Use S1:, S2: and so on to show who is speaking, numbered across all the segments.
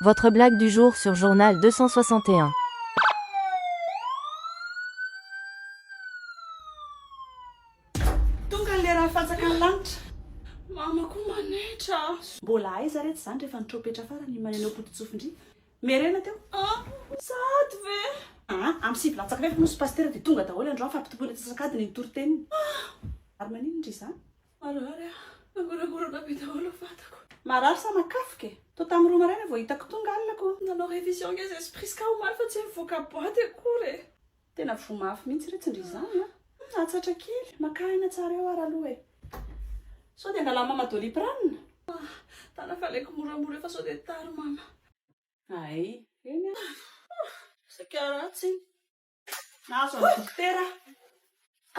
S1: Votre blague du jour sur Journal 261.
S2: Tonga ny lera fatsaka ny lanitra mama koa manetra mbola aiza rehetra zany rehefa nitropetra farany manenao potitsofindry merena teo sady ve amin'ny sivy-latsaka rehefa nosy pastera dia tonga daholo andro fampitoboana tsasakadiny ny toroteniny ary manino indry zany marary nagoragorana be daholo fatako marary sa makafika to tamin'ny roa maraina vao hitako tonga alinako nanao révision nge esprit ska omaly fa tsy mivoaka boaty akory tena vomafy mihitsy retsindry zany atsatra kely makaina tsara eo ary aloha sao dia angala mama doliprane tana faleko moramora efa sao dia taro mama ay eny sakaratsy nahazo amin'ny dokotera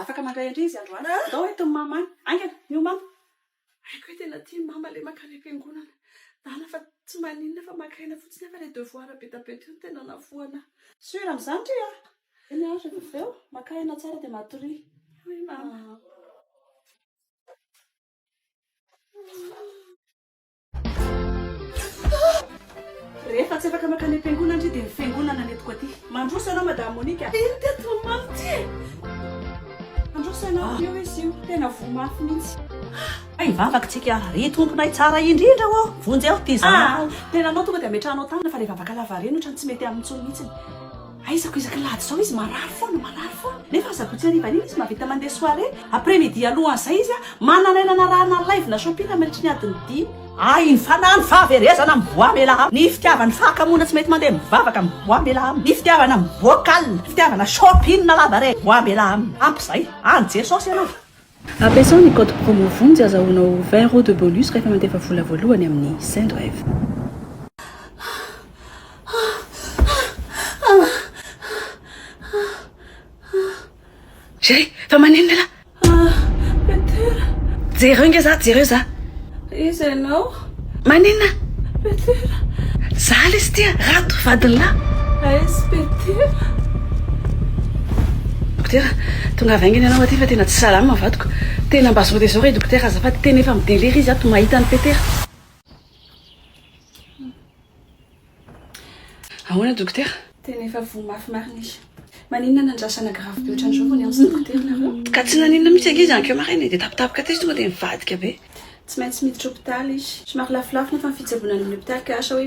S2: afaka mandray andry izy androany dao eto ny mama any angana mio mama aiko hoe tena tia mama le makany am-piangonana dana fa tsy maninona fa makaina fotsiny afa le devoir betapeta io tena nafoana sur amin'izany tri eny azo efa eo makaina tsara dia matory oi mama rehefa tsy afaka makany am-piangonana ndry dia fiangonana netiko aty mandroso ianao madame Monika iny teto mamty mandroso ianao io izy io tena vomafy mihitsy ay vavaka tsika ry tomponay tsara indrindra o vonjy aho ty zany tena anao tonga dia ametrahanao tanana fa le vavaka lavareny ohatrany tsy mety amin'ny tsony mihitsy aizako izaka lady zao izy marary foana nefa azako tsy arivan'iny izy mahavita mandeha soirée après midi alohan'izay izy mananainana rahana live na shopping ameritry ny adiny 10 ay ny fanany fahaverezana mivoamela am ny fitiavany fahakamona tsy mety mandeha mivavaka mivoamela am ny fitiavana mivoakale fitiavana shopping na lava re mivoamela am ampy zay anjery saosy ianao
S3: Ampiasao ny code promo vonjy azahoanao 20 € de bonus rehefa mandefa vola voalohany amin'ny Sendrive. Chérie, fa maninona la?
S2: Petera
S3: Jereo nge za, jereo za.
S2: izy ianao
S3: Maninona?
S2: Petera
S3: Za lesy tia, rato vadiny la.
S2: aizy Petera
S3: Dokotera, tonga vaingana ianao aty fa tena tsy salama vadiko. Tena mba zao dia zao re dokotera azafady tena efa mideliry izy ato mahita ny Petera. Ahoana dokotera?
S2: tena efa vomafy marina izy maninona nandrasana grave be ohatran'izao vao niantsy dokotera nareo
S3: Ka tsy naninona mihitsy angizy ankeo maraina dia tapitapoka ty izy tonga dia mivadika be.
S2: tsy maintsy miditra hôpitaly izy somary lafolafo nefa fitsabonana amin'ny hôpitaly ka asa hoe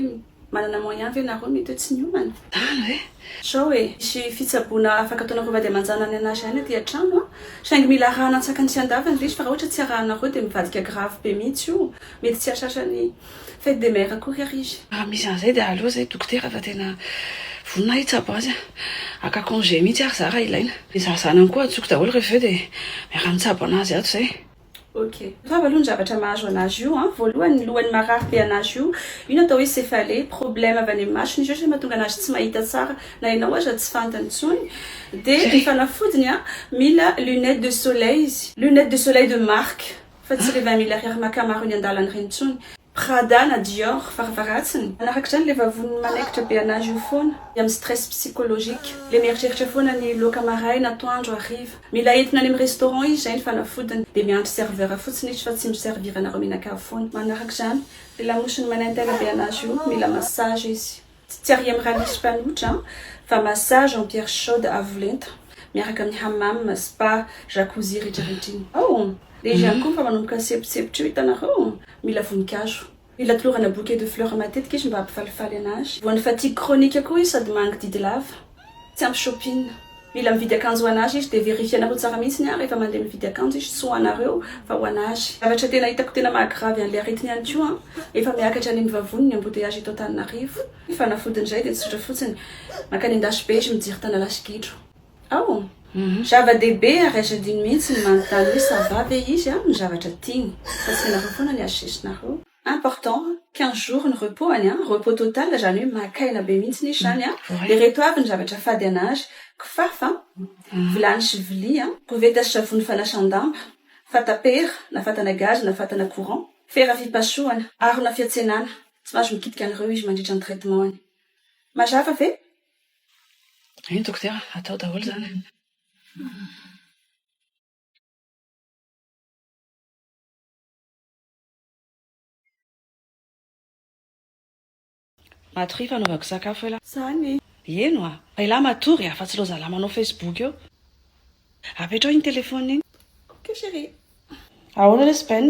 S2: manana moyen ve nareo mety hoe tsy niomana
S3: Tana hoe?
S2: sao hoe isy fitsaboana afaka ataonareo vady amanjana ny anazy any aty an-trano saingy mila arahana antsakany sy andavany izy fa raha ohatra tsy arahanareo dia mivadika grave be mihitsy io mety tsy asasany fête des mères akory ary izy
S3: Raha misy an'izay dia aloha zay dokotera fa tena vonina hitsabo azy aka congé mihitsy ary za raha ilaina. Dia za zanany koa atsoko daholo rehefa eo dia miara-mitsabo anazy ato zay.
S2: ok fa aloha ny zavatra mahazo anazy io voalohany lohany marary be anazy io ino atao hoe céphalée problème avy any amin'ny masony izy ohatra mahatonga anazy tsy mahita tsara na ianao aza tsy fantany intsony dia ny fanafodiny mila lunette de soleil izy lunette de soleil de marque fa tsy le 20 000 ariary makamaro ny andalany reny intsony Prada na Dior faravaratsiny manaraka izany le vavony manaikitra be anazy io foana amin'ny stress psychologique le mieritreritra foana ny loka maraina atoandro hariva mila entina any amin'ny restaurant izy zay ny fanafodiny dia miandry serveur fotsiny izy fa tsy miservir anareo mihinakavy foana manaraka izany le lamosiny manaintena be anazy io mila massage izy tsy ary amin'ny raha misy mpanotra fa massage en pierre chaude avo lenta miaraka amin'ny hammam spa jacuzzi rehetrarehetra iny le izy ihany koa fa manomboka sepitsepitra io hitanareo mila voninkazo mila tolorana bouquet de fleurs matetika izy mba hampifalifaly anazy voan'ny fatigue chronique koa izy sady manque didy lava tsy ampy shopping mila mividy akanjo ho anazy izy dia vérifianareo tsara mihitsy ny rehefa mandeha mividy akanjo izy tsy ho anareo fa ho anazy zavatra tena hitako tena mahagravy an'le aretiny ihany koa efa miakatra any amin'ny vavony ny embouteillage eto Antananarivo fanafodiny izay dia tsotra fotsiny makany endasy be izy mijery tana lasigidro zava-dehibe ary azadiny mihitsy ny manontany hoe ça va ve izy ny zavatra tiany fa tsy ianareo foana ny azesinareo important 15 jours ny repos any repos total zany hoe makaina be mihitsy ny izy zany dia reto avy ny zavatra fady anazy kifafa vilany sy vilia koveta sy savony fanasan-damba fatapera na fatana gaz na fatana courant fera fipasohana arona fiantsenana tsy mahazo mikitika an'ireo izy mandritra ny traitement any mazava ve
S3: Iny dokotera atao daholo zany. matory fanaovako sakafo ela
S2: zany
S3: eno a fa ilahy matory a fa tsy loza lahy manao Facebook eo apetrao iny telefona iny
S2: ok chéri
S3: ahoana le spen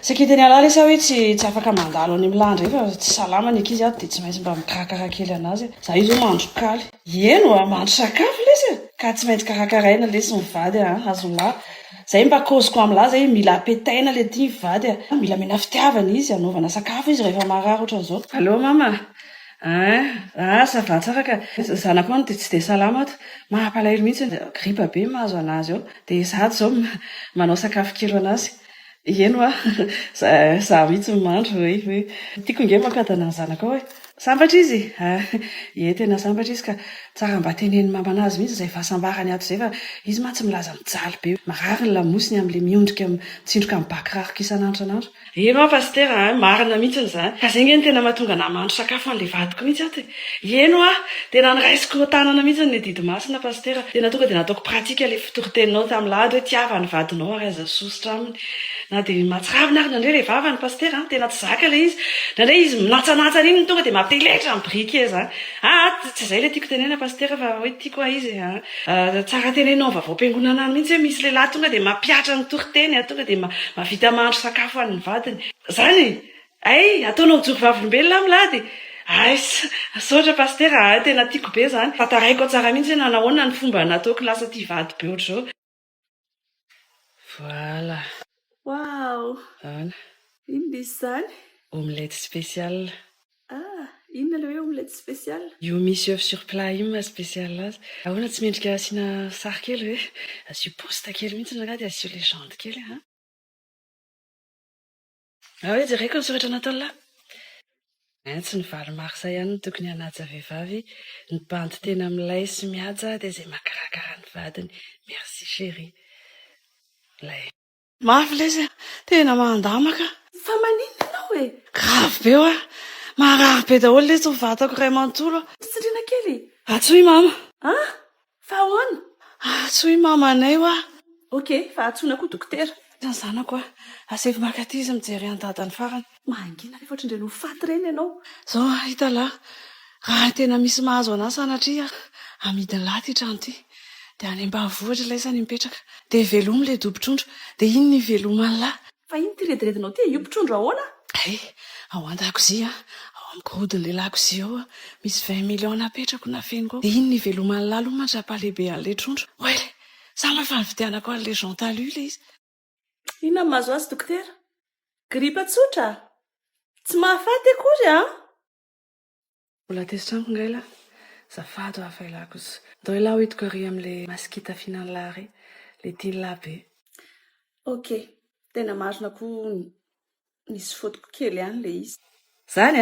S3: sekiteny alahy lesa hoe tsy afaka mandalo any milandra fa tsy salama ny akizy ato dia tsy maintsy mba mikarakara kely anazy za izy ho mandro kaly eno a mandro sakafo lesa ka tsy maintsy karakaraina lesy mivady azolahy zay mba koziko amin'lahy zay mila apetaina le tia mivady mila mena fitiavana izy anaovana sakafo izy rehefa marary ohatran'izao allo mama ça va tsara ka zanako any dia tsy dia salama ato mahampalahelo mihitsy gripa be mahazo anazy ao dia zato zao manao sakafo kely anazy eno a za mihitsy mandro hoe tiako nge mankatana ny zanako ao sambatra izy tena sambatra izy ka tsara mba teneny mamanazy mihitsy zay fahasambarany ato zay fa izy ma tsy milaza mijaly be marary ny lamosiny amin'le miondrika mitsindroka amin'ny bakirariko isan'andronandro eno a pastera marina mihitsy ny zany ka zay nge ny tena mahatonga na mandro sakafo an'le vadiko mihitsy ato eno a tena niraisiko tanana mihitsy ny didy masina pastera tena tonga dia nataoko pratika le fitoriteninao tamin'ny lahady hoe tiava ny vadinao ary aza sosotra aminy na dia mahatsiravina ary nandre le vavany pastera tena tsy zaka le izy nandre izy minatsanatsan iny tonga dia mampitelehitra amin'ny briky e zany tsy zay le tiako tenena pastera fa hoe tiako a izy tsara tenenao vaovao-piangonana any mihitsy hoe misy lehilahy tonga dia mampiatra ny toriteny tonga dia mavita mandro sakafo an'ny vadiny zany ataonao jory vavolombelona amin'ny lady saotra pastera tena tiako be zany fataraiko tsara mihitsy hoe nanahoana ny fomba nataoko lasa tia vady be ohatr'izao voilà
S2: wow inona izy zany
S3: omelette spéciale
S2: inona le hoe omelette spéciale
S3: io misy œuf sur plat io ma spéciale azy ahoana tsy mendrika asiana sary kely hoe asio posta kely mihitsy naga dia asio légende kely hoe jereko ny soratra nataony lahy tsy ny vary marsa ihany no tokony hanaja vehivavy ny bandy tena milay sy mihaja dia izay makarakara ny vadiny merci chéri lay mafy lesa tena mandamaka
S2: fa maninona ianao e
S3: grave be o marary be daholo lesy ny vatako ray manontolo
S2: tsindriana kely
S3: atsoy mama
S2: fa ahoana
S3: atsoy mama anay o
S2: ok fa atsoina koa dokotera
S3: ny zanako asefy makatỳ izy mijery an-dadany farany
S2: mangina rehefa ohatrindray no faty reny ianao
S3: zao hita lahy raha tena misy mahazo anazy sanatria amidiny lahy ty trano ty dia any ambanivohitra laisany mipetraka dia velomy le dobotrondro dia iny ny velomany lahy
S2: fa iny ty rediredinao ty iopitrondro ahoana
S3: ao an-dakozia ao amin'ny gorodin'le lakozia ao misy 20 millions napetrako na feniko ao dia iny ny velomany lahy aloha mandrapalehibe an'le trondro oele sa mafa nividianako an'le Jean Talu le izy
S2: inona ny mahazo azy dokotera gripa tsotra tsy mahafaty akory
S3: mbola tesitraniko ngay lahy zafady ho afailako izy ndao ilahy hoitiko ary amin'le masikita fihinany lahy le tia lahy be
S2: ok tena marina koa nisy fotoko kely ihany le izy
S3: zany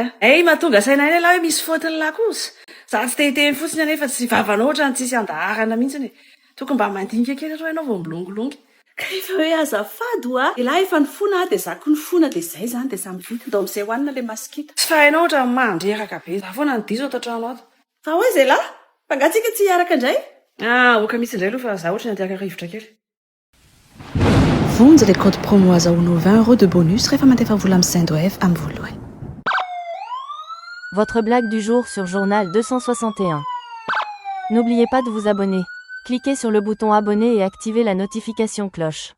S3: mahatonga saina iny lahy hoe misy fotony lahy kosa za tsy tehitehiny fotsiny anefa tsy vavanao ohatra ny tsisy andaharana mihitsiny tokony mba mandinika kely atao ianao vao milongolongy
S2: ka efa hoe azafady ilahy efa nifona dia zako nifona dia zay zany dia samy vity ndao amin'izay hoanina le masikita
S3: tsy fahainao ohatra mandreraka be za foana ny diso ato an-trano ato
S2: fa hoe zay lahy fangatsika tsy hiaraka indray
S3: oka misy indray aloha fa za ohatra ny atiaka rivotra kely
S4: Vonjy le code promo azahoanao 20 € de bonus rehefa mandefa vola amin'ny Sendwave amin'ny voalohany.
S1: Votre blague du jour sur Journal 261. N'oubliez pas de vous abonner. Cliquez sur le bouton abonner et activez la notification cloche.